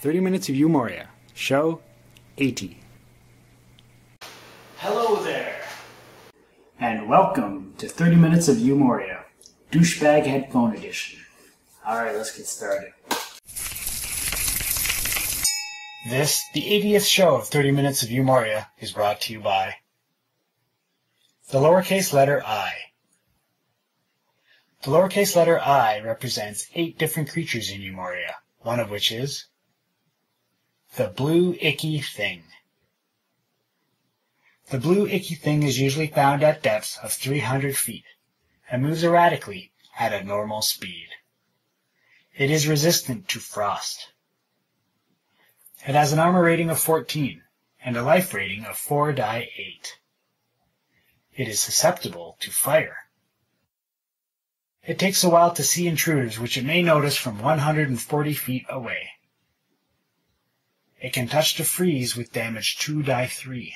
30 Minutes of UMoria, Show 80. Hello there, and welcome to 30 Minutes of UMoria, Douchebag Headphone Edition. Alright, let's get started. This, the 80th show of 30 Minutes of UMoria, is brought to you by the lowercase letter I. The lowercase letter I represents 8 different creatures in UMoria, one of which is the blue icky thing. The blue icky thing is usually found at depths of 300 feet and moves erratically at a normal speed. It is resistant to frost. It has an armor rating of 14 and a life rating of 4-8. It is susceptible to fire. It takes a while to see intruders, which it may notice from 140 feet away. It can touch to freeze with damage 2-3.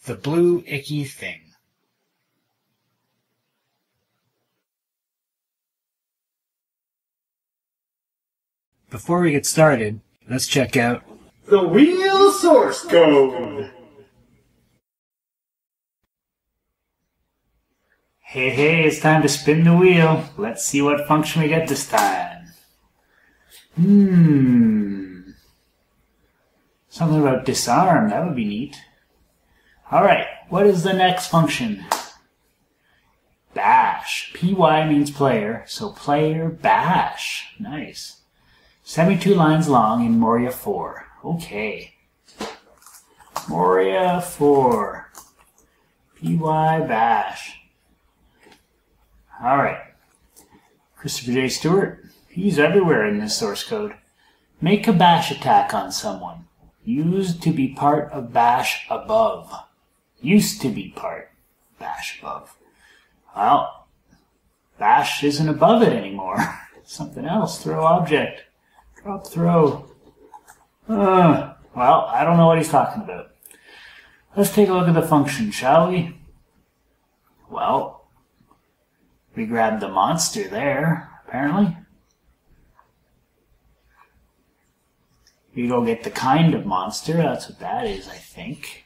The blue icky thing. Before we get started, let's check out the wheel source code. Hey, it's time to spin the wheel. Let's see what function we get this time. Something about disarm, that would be neat. Alright, what is the next function? Bash. PY means player, so player bash. Nice. 72 lines long in Moria 4. Okay. Moria 4. PY bash. Alright. Christopher J. Stewart. He's everywhere in this source code. Make a bash attack on someone. Used to be part of bash above. Used to be part bash above. Well, bash isn't above it anymore. Something else. Throw object. Drop throw. Well, I don't know what he's talking about. Let's take a look at the function, shall we? Well, we grabbed the monster there, apparently. We go get the kind of monster. That's what that is, I think.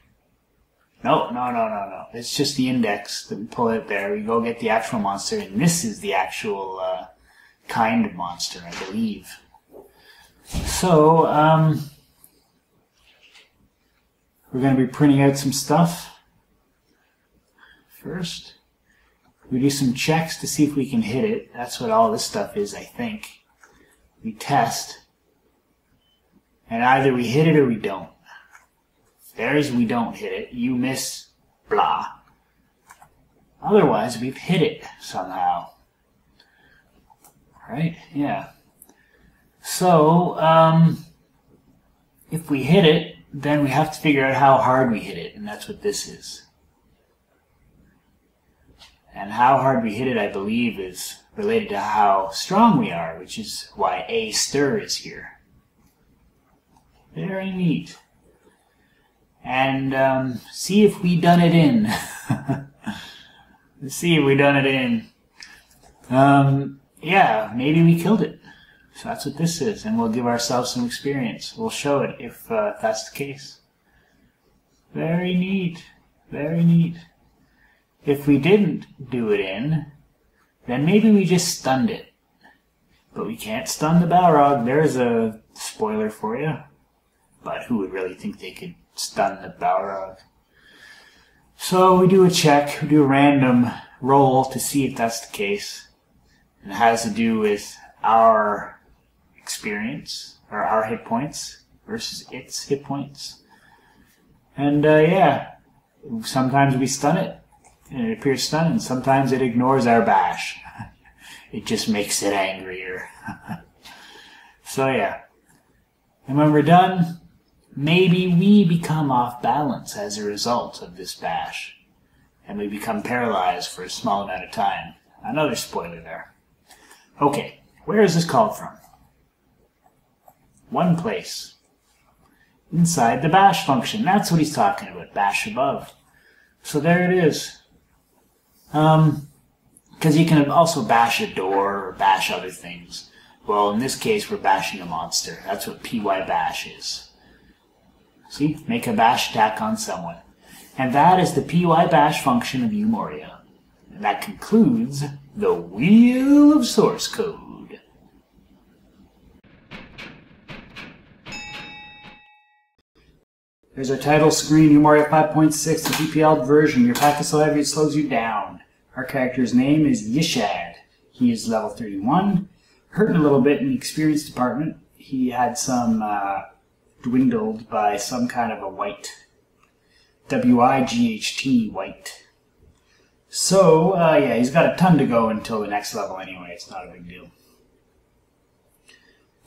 No. It's just the index that we pull it there. We go get the actual monster, and this is the actual kind of monster, I believe. So, we're going to be printing out some stuff. First, we do some checks to see if we can hit it. That's what all this stuff is, I think. We test. And either we hit it or we don't. If there's we don't hit it, you miss, blah. Otherwise, we've hit it somehow. Right? Yeah. So, if we hit it, then we have to figure out how hard we hit it, and that's what this is. And how hard we hit it, I believe, is related to how strong we are, which is why A stir is here. Very neat. And see if we done it in. Let's see if we done it in. Yeah, maybe we killed it. So that's what this is, and we'll give ourselves some experience. We'll show it if that's the case. Very neat. Very neat. If we didn't do it in, then maybe we just stunned it. But we can't stun the Balrog. There's a spoiler for you. But who would really think they could stun the Balrog? So we do a check, we do a random roll to see if that's the case. And it has to do with our experience, or our hit points, versus its hit points. And yeah, sometimes we stun it, and it appears stunned, and sometimes it ignores our bash. It just makes it angrier. So yeah. And when we're done, maybe we become off balance as a result of this bash, and we become paralyzed for a small amount of time. Another spoiler there. Okay, where is this called from? One place. Inside the bash function. That's what he's talking about, bash above. So there it is. Because you can also bash a door or bash other things. Well, in this case, we're bashing a monster. That's what PY bash is. See? Make a bash attack on someone. And that is the PY bash function of UMoria. And that concludes the Wheel of Source Code. There's our title screen, UMoria 5.6, the GPL version. Your pack is so heavy it slows you down. Our character's name is Yishad. He is level 31. Hurting a little bit in the experience department. He had some dwindled by some kind of a white. W-I-G-H-T, white. So, yeah, he's got a ton to go until the next level anyway. It's not a big deal.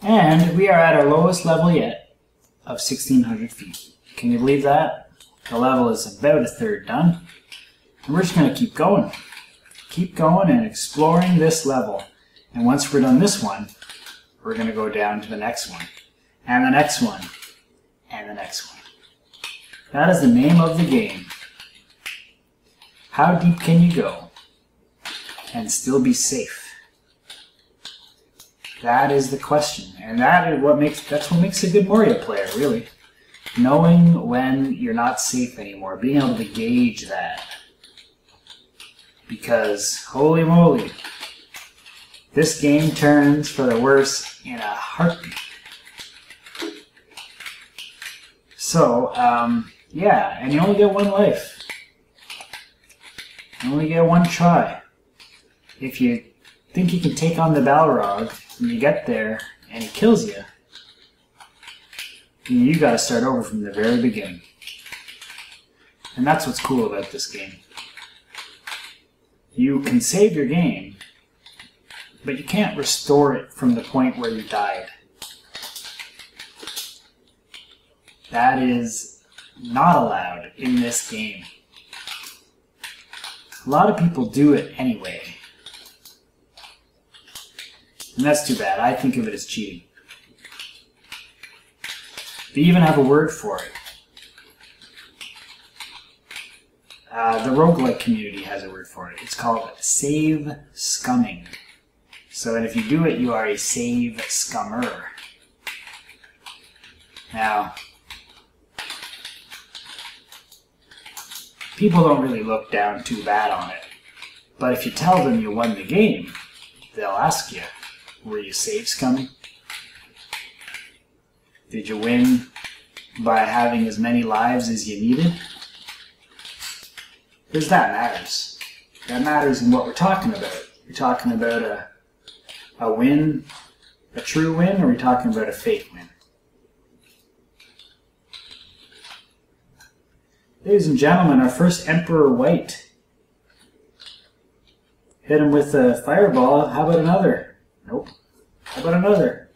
And we are at our lowest level yet of 1,600 feet. Can you believe that? The level is about a third done. And we're just going to keep going. Keep going and exploring this level. And once we're done this one, we're going to go down to the next one. And the next one. And the next one. That is the name of the game. How deep can you go and still be safe? That is the question. And that's what makes a good Moria player, really. Knowing when you're not safe anymore, being able to gauge that. Because, holy moly, this game turns for the worse in a heartbeat. So, yeah, and you only get one life. You only get one try. If you think you can take on the Balrog, and you get there, and he kills you, you gotta start over from the very beginning. And that's what's cool about this game. You can save your game, but you can't restore it from the point where you died. That is not allowed in this game. A lot of people do it anyway. And that's too bad. I think of it as cheating. They even have a word for it. The roguelike community has a word for it. It's called save scumming. So if you do it, you are a save scummer. Now, people don't really look down too bad on it. But if you tell them you won the game, they'll ask you, were you save scumming? Did you win by having as many lives as you needed? Because that matters. That matters in what we're talking about. We're talking about a win, a true win, or are we talking about a fake win? Ladies and gentlemen, our first Emperor White. Hit him with a fireball. How about another? Nope. How about another?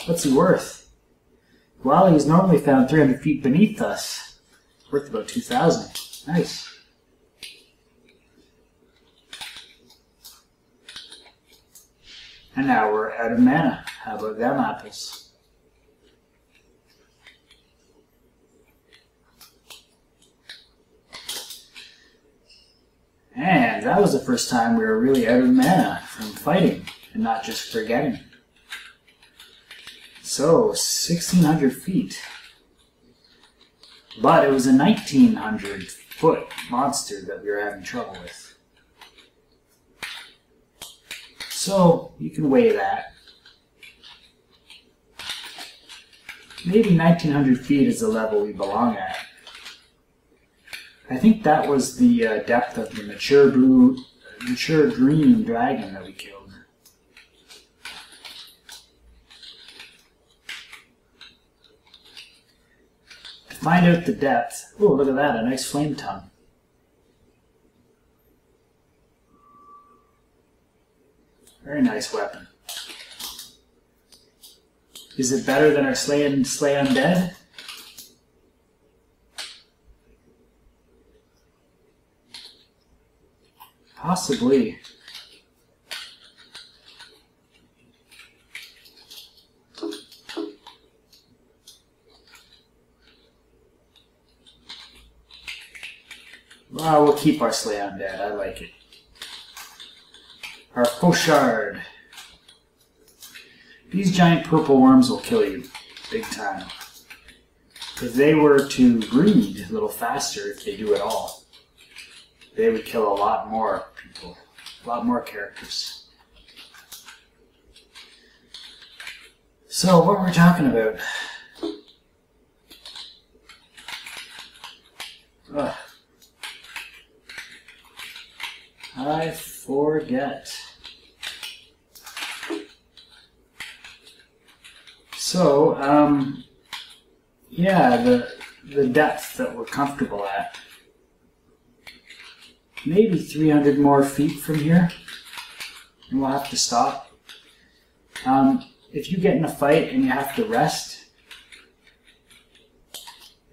What's he worth? Well, he's normally found 300 feet beneath us. Worth about 2,000. Nice. And now we're out of mana. How about them apples? And that was the first time we were really out of mana from fighting and not just forgetting. So, 1,600 feet. But it was a 1,900-foot monster that we were having trouble with. So, you can weigh that. Maybe 1,900 feet is the level we belong at. I think that was the depth of the mature green dragon that we killed. To find out the depth, oh, look at that, a nice flame tongue. Very nice weapon. Is it better than our Slay Undead? Possibly. Well, we'll keep our Slay Undead. I like it. Our Pochard. These giant purple worms will kill you, big time. If they were to breed a little faster, if they do at all, they would kill a lot more people, a lot more characters. So, what were we talking about? Ugh. I forget. So, yeah, the depth that we're comfortable at. Maybe 300 more feet from here, and we'll have to stop. If you get in a fight and you have to rest,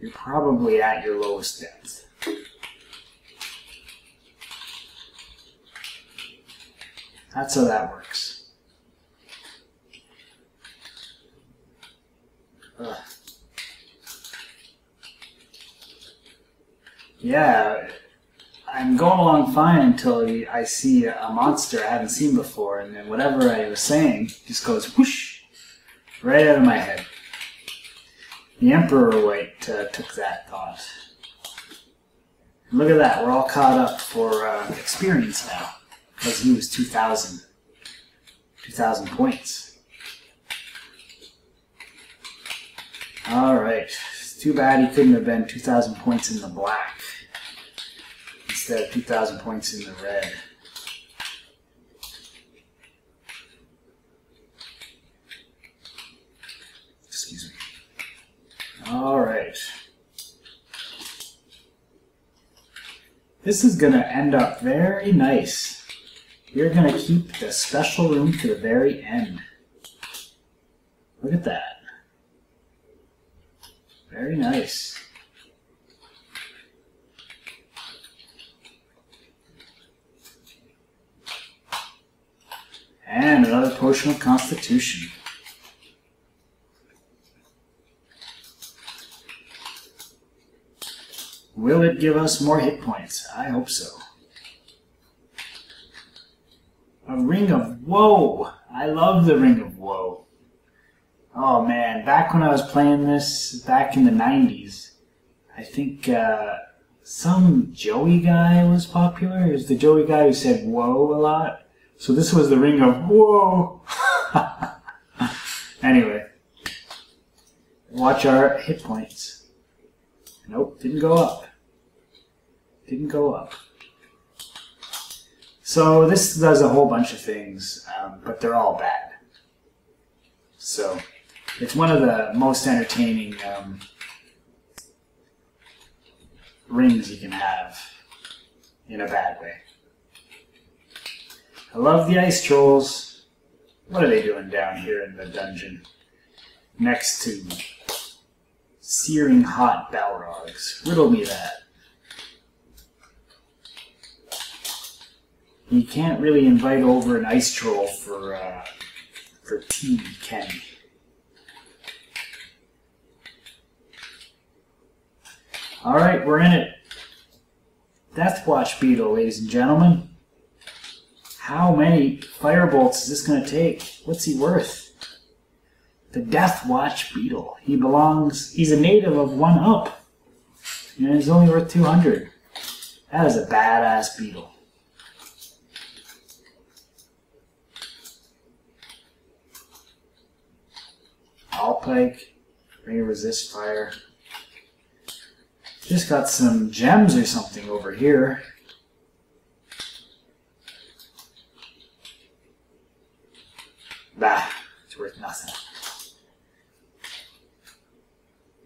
you're probably at your lowest depth. That's how that works. Ugh. Yeah, I'm going along fine until I see a monster I haven't seen before, and then whatever I was saying just goes whoosh, right out of my head. The Emperor White took that thought. And look at that, we're all caught up for experience now, because he was 2,000 points. Alright, it's too bad he couldn't have been 2,000 points in the black instead of 2,000 points in the red. Excuse me. Alright. This is going to end up very nice. You're going to keep the special room to the very end. Look at that. Very nice. And another potion of Constitution. Will it give us more hit points? I hope so. A Ring of Woe. I love the Ring of Woe. Oh man, back when I was playing this, back in the 90s, I think some Joey guy was popular. It was the Joey guy who said whoa a lot. So this was the Ring of Whoa. Anyway, watch our hit points. Nope, didn't go up. Didn't go up. So this does a whole bunch of things, but they're all bad. So it's one of the most entertaining rings you can have in a bad way. I love the ice trolls. What are they doing down here in the dungeon? Next to searing hot Balrogs. Riddle me that. You can't really invite over an ice troll for tea, can you? Alright, we're in it. Deathwatch Beetle, ladies and gentlemen. How many firebolts is this going to take? What's he worth? The Deathwatch Beetle. He's a native of 1-up. And he's only worth 200. That is a badass beetle. Allpike, Ring of Resist Fire. Just got some gems or something over here. Bah, it's worth nothing.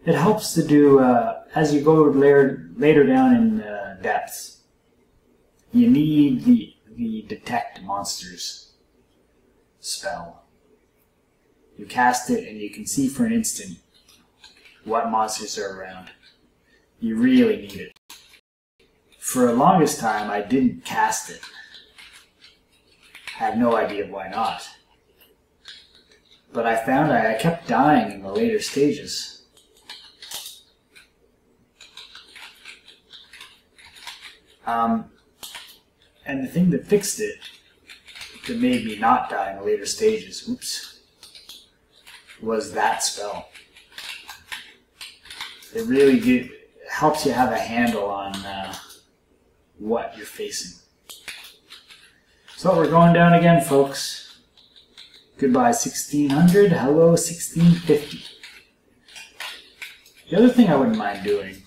It helps to do, as you go later down in depths, you need the Detect Monsters spell. You cast it and you can see for an instant what monsters are around. You really need it. For the longest time, I didn't cast it. I had no idea why not. But I found I kept dying in the later stages. And the thing that fixed it, that made me not die in the later stages, oops, was that spell. It really helps you have a handle on what you're facing. So we're going down again, folks. Goodbye 1600, hello 1650. The other thing I wouldn't mind doing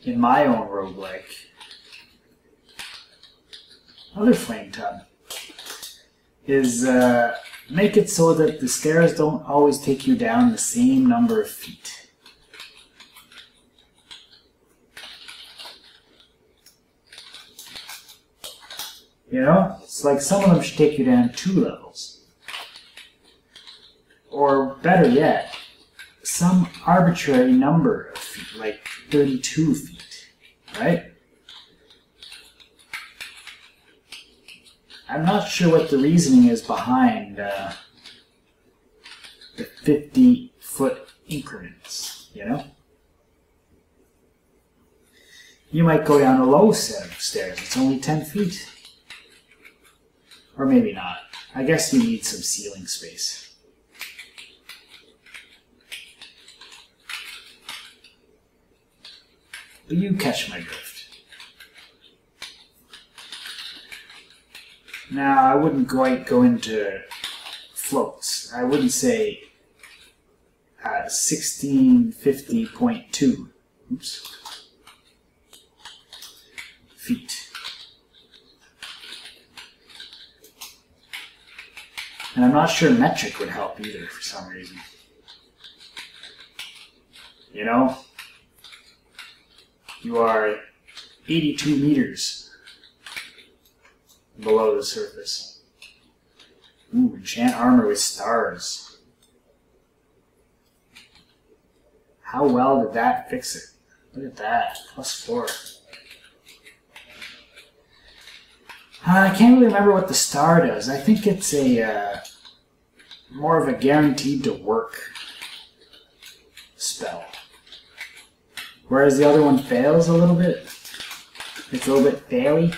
in my own roguelike, another flame tub, is make it so that the stairs don't always take you down the same number of feet. You know, it's like some of them should take you down 2 levels. Or better yet, some arbitrary number of feet, like 32 feet, right? I'm not sure what the reasoning is behind the 50-foot increments, you know? You might go down a low set of stairs, it's only 10 feet. Or maybe not. I guess you need some ceiling space. But you catch my drift. Now, I wouldn't quite go into floats. I wouldn't say 1650.2 feet. And I'm not sure metric would help either for some reason. You know? You are 82 meters below the surface. Ooh, enchant armor with stars. How well did that fix it? Look at that, +4. I can't really remember what the star does. I think it's a more of a guaranteed to work spell. Whereas the other one fails a little bit. It's a little bit faily.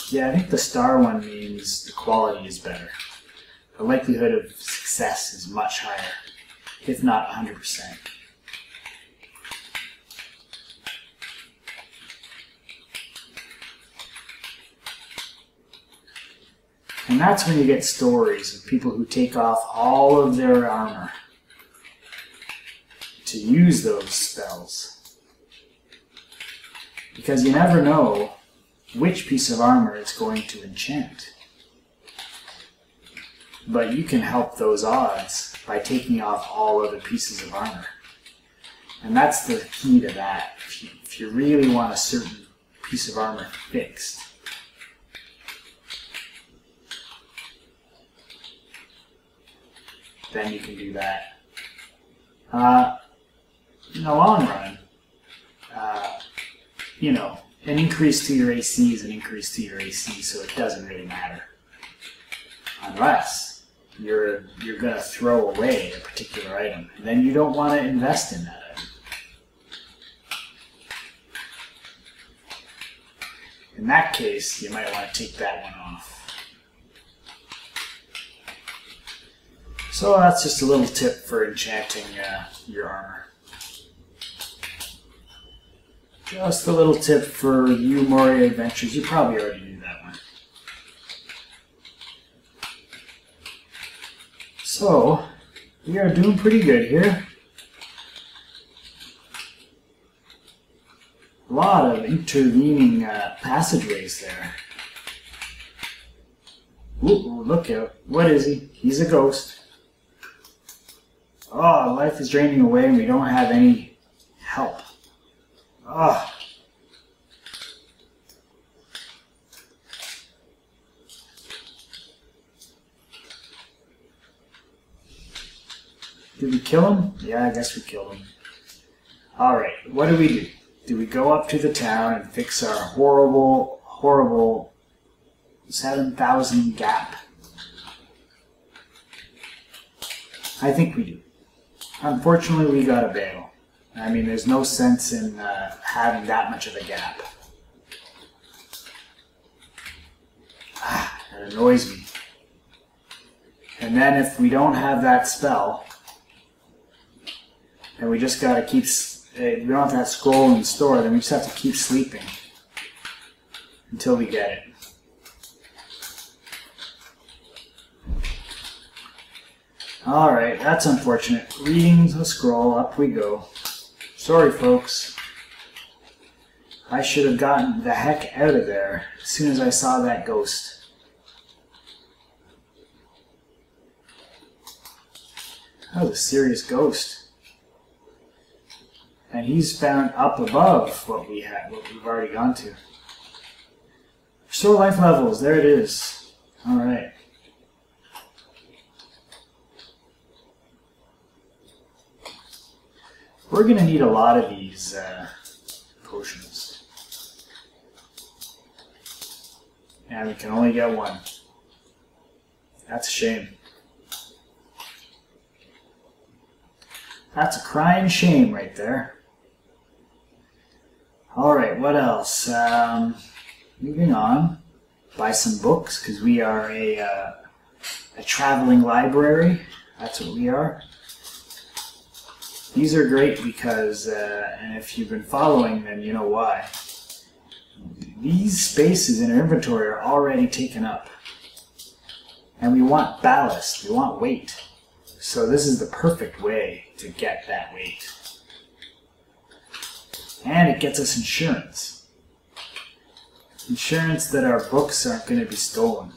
Yeah, I think the star one means the quality is better. The likelihood of success is much higher, if not 100%. And that's when you get stories of people who take off all of their armor to use those spells. Because you never know which piece of armor it's going to enchant. But you can help those odds by taking off all other pieces of armor. And that's the key to that. If you really want a certain piece of armor fixed, then you can do that. In the long run, you know, an increase to your AC is an increase to your AC, so it doesn't really matter. Unless you're going to throw away a particular item. Then you don't want to invest in that item. In that case, you might want to take that one off. So that's just a little tip for enchanting your armor. Just a little tip for UMoria adventures. You probably already knew that one. So, we are doing pretty good here. A lot of intervening passageways there. Ooh, look out. What is he? He's a ghost. Oh, life is draining away and we don't have any help. Oh. Did we kill him? Yeah, I guess we killed him. Alright, what do we do? Do we go up to the town and fix our horrible, horrible 7,000 gap? I think we do. Unfortunately, we gotta bail. I mean, there's no sense in having that much of a gap. It annoys me. And then if we don't have that spell, then we just gotta keep, we don't have that scroll in the store, then we just have to keep sleeping until we get it. Alright, that's unfortunate. Reading the scroll, up we go. Sorry folks. I should have gotten the heck out of there as soon as I saw that ghost. That was a serious ghost. And he's found up above what we've already gone to. Restore life levels, there it is. Alright. We're going to need a lot of these potions. And we can only get one. That's a shame. That's a crying shame right there. Alright, what else? Moving on. Buy some books, because we are a traveling library. That's what we are. These are great because, and if you've been following, then you know why. These spaces in our inventory are already taken up. And we want ballast, we want weight. So this is the perfect way to get that weight. And it gets us insurance. Insurance that our books aren't going to be stolen.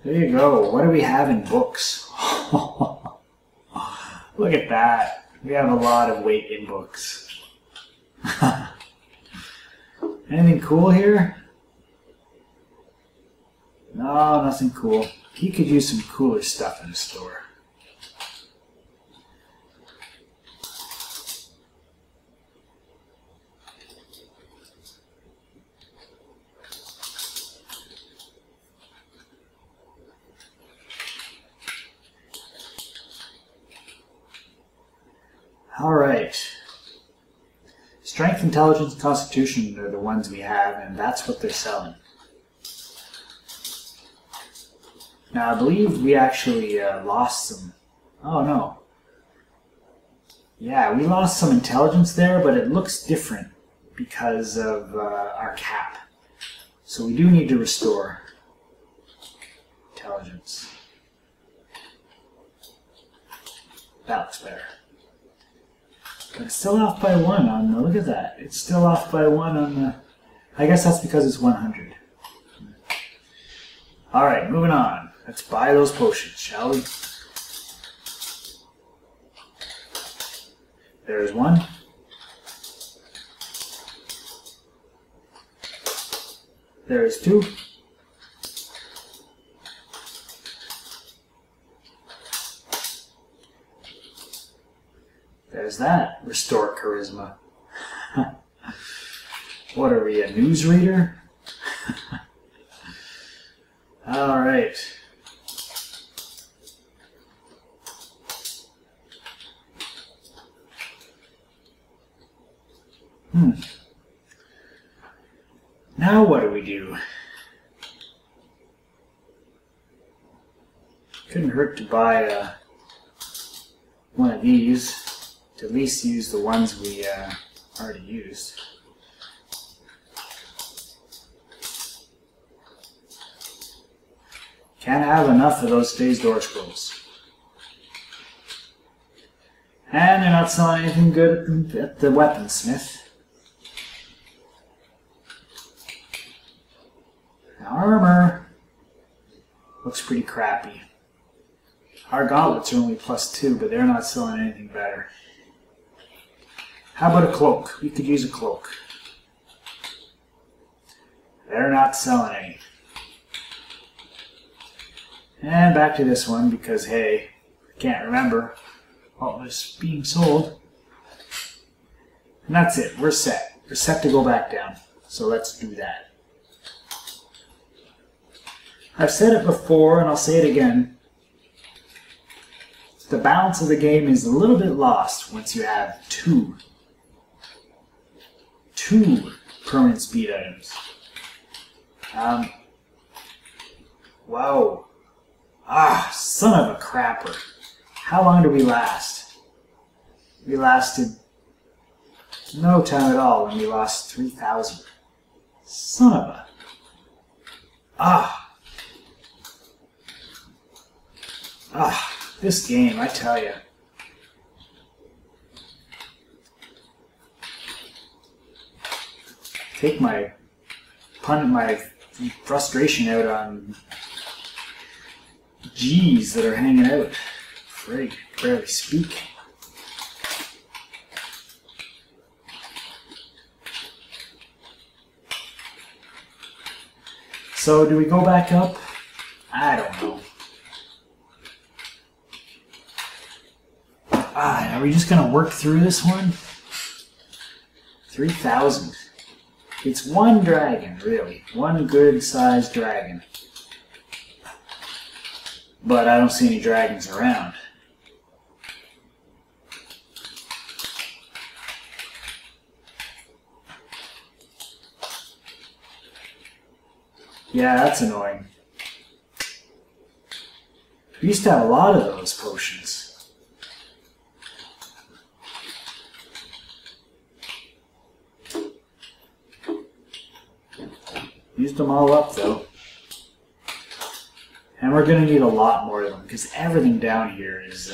There you go. What do we have in books? Look at that. We have a lot of weight in books. Anything cool here? No, nothing cool. He could use some cooler stuff in the store. Alright. Strength, intelligence, and constitution are the ones we have, and that's what they're selling. Now, I believe we actually lost some... Oh, no. Yeah, we lost some intelligence there, but it looks different because of our cap. So we do need to restore intelligence. That looks better. But it's still off by 1 on the... Look at that. It's still off by 1 on the... I guess that's because it's 100. Alright, moving on. Let's buy those potions, shall we? There's one. There's two. There's that. Restore charisma. What are we, a newsreader? Alright. Now what do we do? Couldn't hurt to buy one of these, to at least use the ones we already used. Can't have enough of those Days Door Scrolls. And they're not selling anything good at the weaponsmith. Armor looks pretty crappy. Our gauntlets are only +2, but they're not selling anything better. How about a cloak? We could use a cloak. They're not selling any. And back to this one because, hey, I can't remember what was being sold. And that's it. We're set. We're set to go back down. So let's do that. I've said it before, and I'll say it again. The balance of the game is a little bit lost once you have two permanent speed items. Wow. Ah, son of a crapper. How long did we last? We lasted no time at all when we lost 3,000. Son of a... This game, I tell you. Take my frustration out on G's that are hanging out. Frig, barely speak. So do we go back up? I don't know. Are we just gonna work through this one? 3,000. It's one dragon, really. One good-sized dragon. But I don't see any dragons around. Yeah, that's annoying. We used to have a lot of those potions. Used them all up, though. And we're going to need a lot more of them, because everything down here is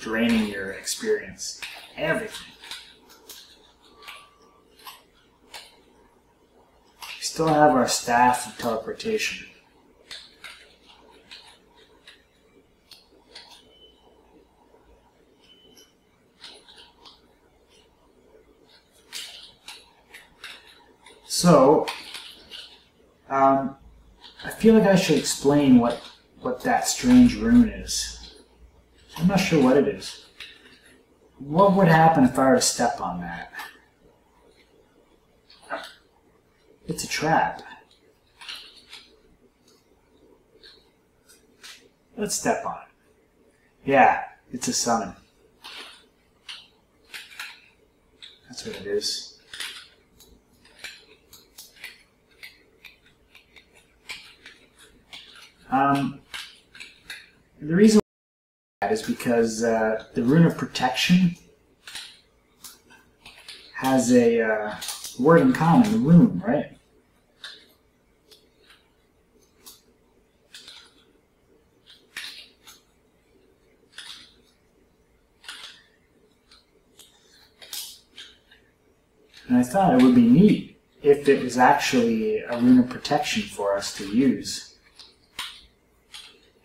draining your experience. Everything. We still have our staff of teleportation. So, I feel like I should explain what that strange rune is. I'm not sure what it is. What would happen if I were to step on that? It's a trap. Let's step on it. Yeah, it's a summon. That's what it is. The reason that is because the Rune of Protection has a word in common, the rune, right? And I thought it would be neat if it was actually a Rune of Protection for us to use.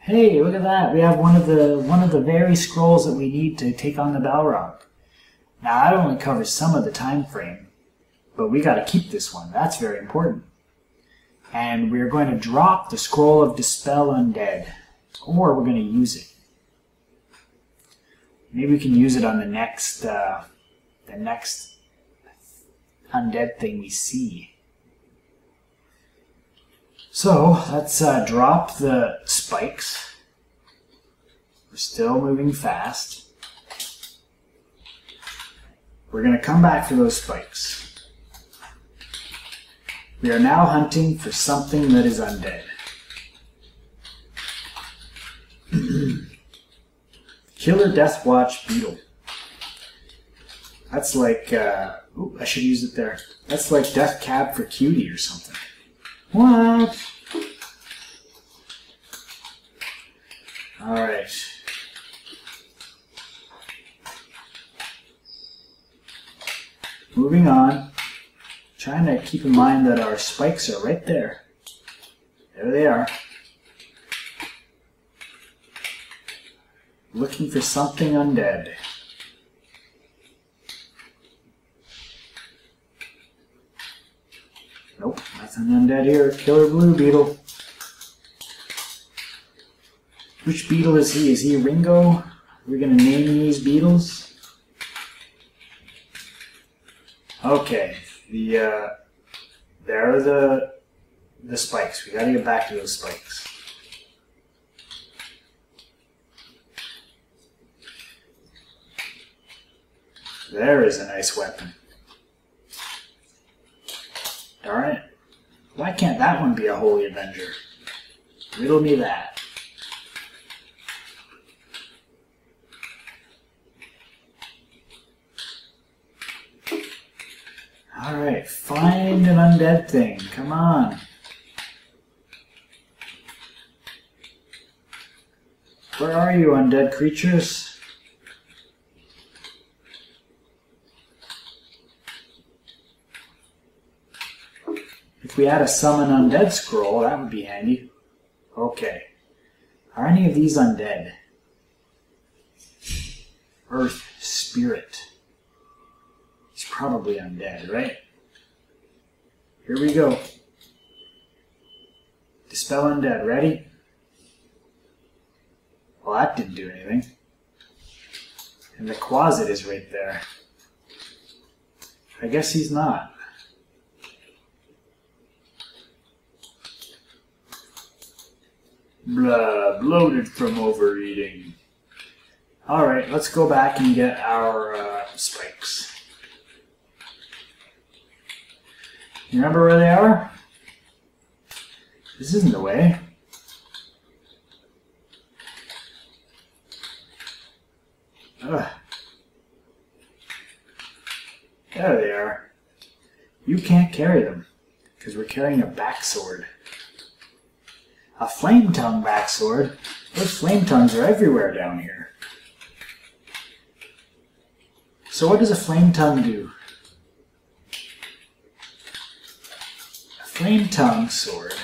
Hey, look at that! We have one of the very scrolls that we need to take on the Balrog. Now that only covers some of the time frame, but we got to keep this one. That's very important. And we're going to drop the Scroll of Dispel Undead, or we're going to use it. Maybe we can use it on the next undead thing we see. So, let's drop the spikes. We're still moving fast. We're going to come back for those spikes. We are now hunting for something that is undead. Killer Deathwatch Beetle. That's like, ooh, I should use it there. That's like Death Cab for Cutie or something. What? Alright. Moving on. Trying to keep in mind that our spikes are right there. There they are. Looking for something undead. Nope, nothing undead here. Killer Blue Beetle. Which beetle is he? Is he Ringo? Are we going to name these beetles? Okay, there are the spikes. We got to get back to those spikes. There is a nice weapon. Why can't that one be a Holy Avenger? Riddle me that. Alright, find an undead thing. Come on. Where are you, undead creatures? If we had a summon undead scroll, that would be handy. Okay. Are any of these undead? Earth Spirit. He's probably undead, right? Here we go. Dispel undead. Ready? Well, that didn't do anything. And the closet is right there. I guess he's not. Blah, bloated from overeating. Alright, let's go back and get our spikes. You remember where they are? This isn't the way. Ugh. There they are. You can't carry them, because we're carrying a backsword. A flame tongue backsword? Those flame tongues are everywhere down here. So what does a flame tongue do? A flame tongue sword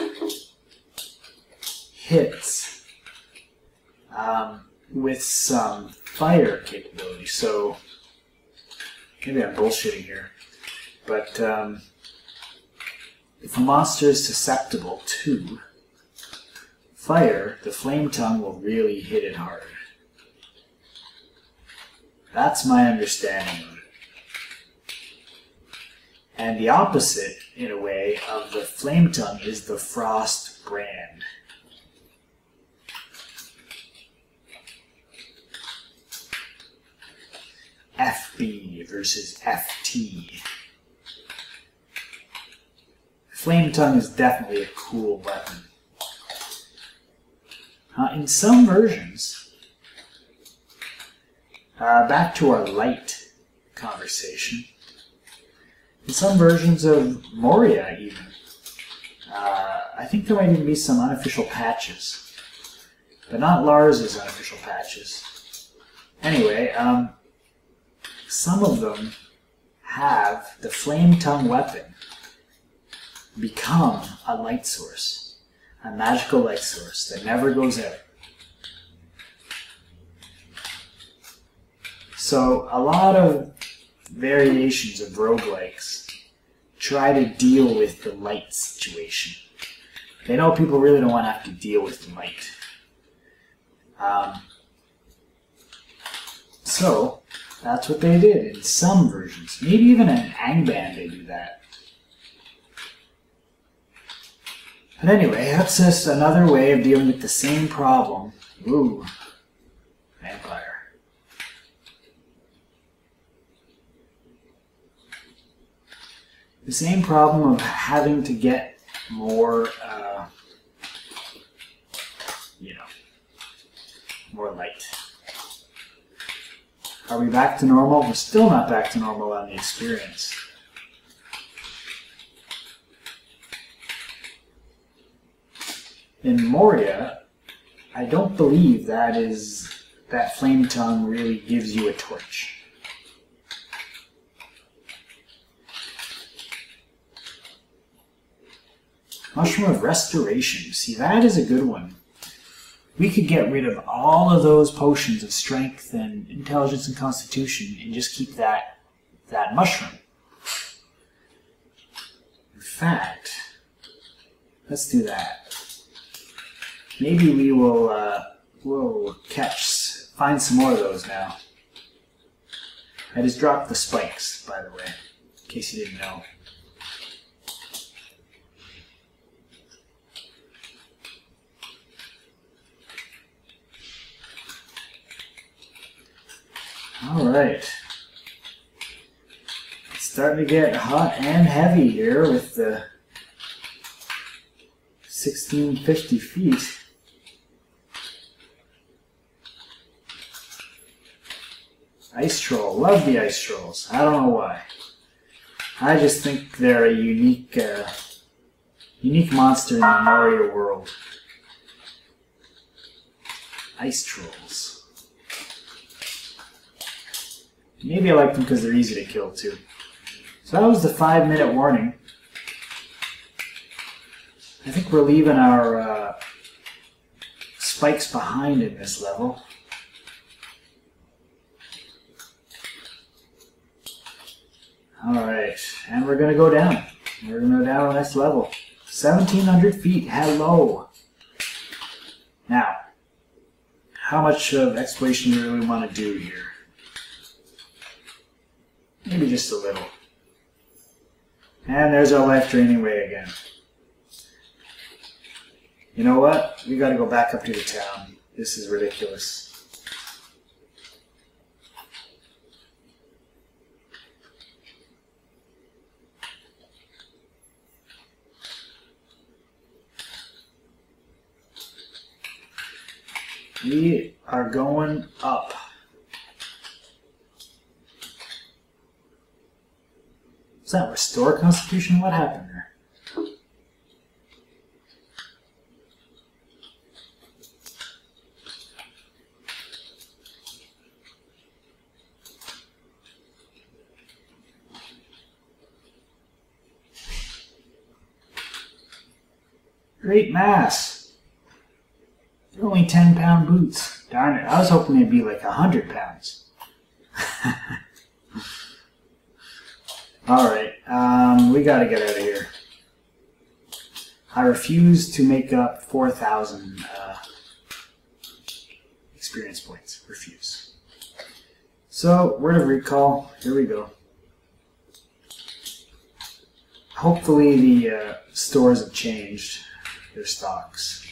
hits with some fire capability. So maybe I'm bullshitting here, but if a monster is susceptible to fire, the flame tongue will really hit it hard. That's my understanding of it. And the opposite, in a way, of the flame tongue is the frost brand. FB versus FT. Flame tongue is definitely a cool weapon. In some versions, back to our light conversation, in some versions of Moria even, I think there might even be some unofficial patches, but not Lars's unofficial patches. Anyway, some of them have the flame tongue weapon become a light source. A magical light source that never goes out. So a lot of variations of roguelikes try to deal with the light situation. They know people really don't want to have to deal with the light. So that's what they did in some versions. Maybe even in Angband they do that. But anyway, that's just another way of dealing with the same problem. Ooh, vampire. The same problem of having to get more, more light. Are we back to normal? We're still not back to normal on the experience. In Moria, I don't believe that flame tongue really gives you a torch. Mushroom of Restoration. See, that is a good one. We could get rid of all of those potions of strength and intelligence and constitution and just keep that mushroom. In fact, let's do that. Maybe we will we'll find some more of those now. I just dropped the spikes, by the way, in case you didn't know. Alright. It's starting to get hot and heavy here with the 1650 feet. Ice troll. Love the ice trolls. I don't know why. I just think they're a unique monster in the UMoria world. Ice trolls. Maybe I like them because they're easy to kill too. So that was the 5-minute warning. I think we're leaving our spikes behind in this level. Alright, and we're going to go down. We're going to go down to the next level. 1,700 feet, hello! Now, how much of exploration do we really want to do here? Maybe just a little. And there's our life draining away again. You know what? We got to go back up to the town. This is ridiculous. We are going up. Does that restore Constitution? What happened there? Great mass. They're only 10-pound boots. Darn it. I was hoping they'd be like 100 pounds. Alright, we gotta get out of here. I refuse to make up 4,000 experience points. Refuse. So, word of recall. Here we go. Hopefully the stores have changed their stocks.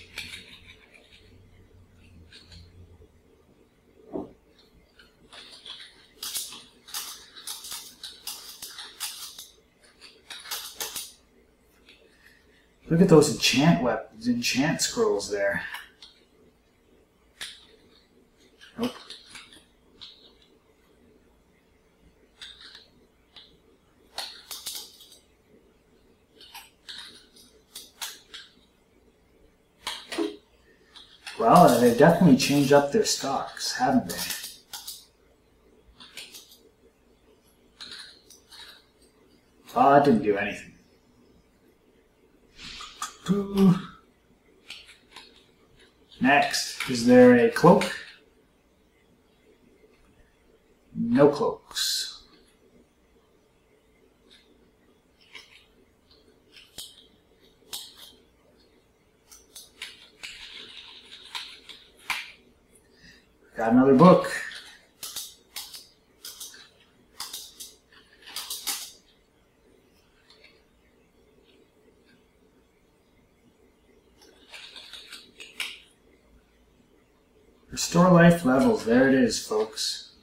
Look at those enchant weapons, enchant scrolls there. Nope. Well, they've definitely changed up their stocks, haven't they? Oh, that didn't do anything. Next, is there a cloak? No cloaks. Got another book. Restore life levels. There it is, folks.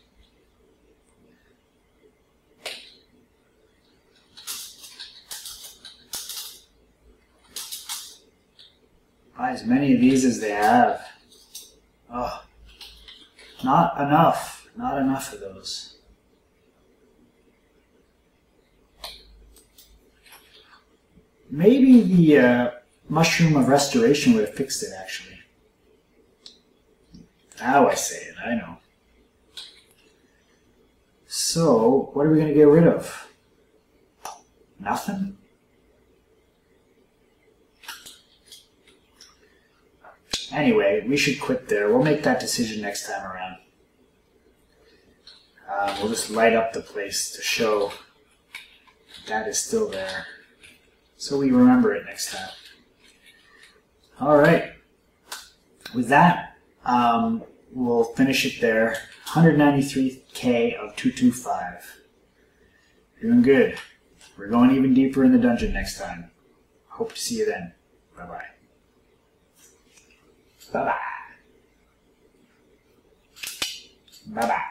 Buy as many of these as they have. Oh, not enough. Not enough of those. Maybe the mushroom of restoration would have fixed it, actually. Now I say it, I know. So, what are we going to get rid of? Nothing? Anyway, we should quit there. We'll make that decision next time around. We'll just light up the place to show that is still there, so we remember it next time. Alright. With that, we'll finish it there. 193k of 225. Doing good. We're going even deeper in the dungeon next time. Hope to see you then. Bye-bye. Bye-bye. Bye-bye.